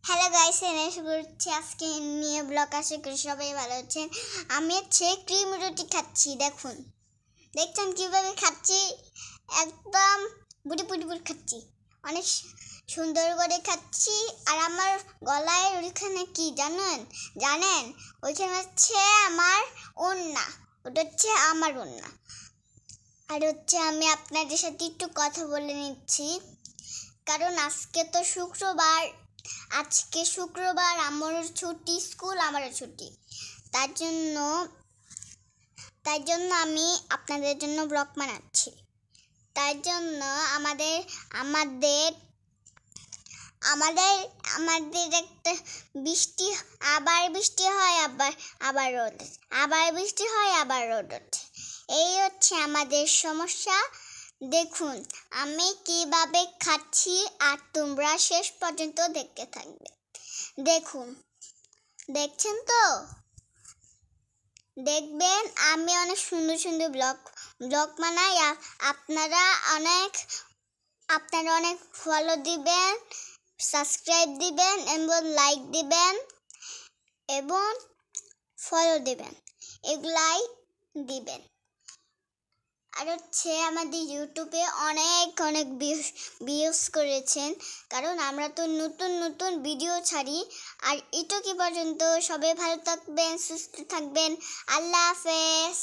Hello guys, এসে করছি আজকে নিয়ে ব্লগ। আশা করি সবাই ভালো আছেন। আমি ক্রিম রুটি খাচ্ছি। দেখছেন কিভাবে খাচ্ছি, একদম বুড়ি বুড়ি বুড়ি খাচ্ছি, অনেক সুন্দর করে খাচ্ছি। আর আমার গলায় ওইখানে কি জানেন ওইখানে হচ্ছে আমার ওড়না, ওটা হচ্ছে আমার ওড়না। আর আমি আপনাদের সাথে একটু কথা বলে নিচ্ছি, কারণ আজকে শুক্রবার, আমারও ছুটি, স্কুল আমারও ছুটি। তার জন্য আমি আপনাদের জন্য ব্লগ বানাচ্ছি। তার জন্য আমাদের একটা বৃষ্টি হয়, আবার রোদ, আবার বৃষ্টি হয়, আবার রোদ ওঠে। এই হচ্ছে আমাদের সমস্যা। দেখুন আমি কিভাবে খাচ্ছি, আর তোমরা শেষ পর্যন্ত দেখতে থাকবে। দেখছেন তো, দেখবেন আমি অনেক সুন্দর সুন্দর ব্লগ বানাই। আপনারা অনেক ফলো দিবেন, সাবস্ক্রাইব দিবেন এবং লাইক দিবেন এবং ফলো দিবেন, এগুলাই দিবেন। আর আমাদের ইউটিউবে অনেক ভিউজ করেছেন, কারণ আমরা তো নতুন ভিডিও ছাড়ি। আর কি পর্যন্ত সবাই ভালো থাকবেন, সুস্থ থাকবেন। আল্লাহ হাফেজ।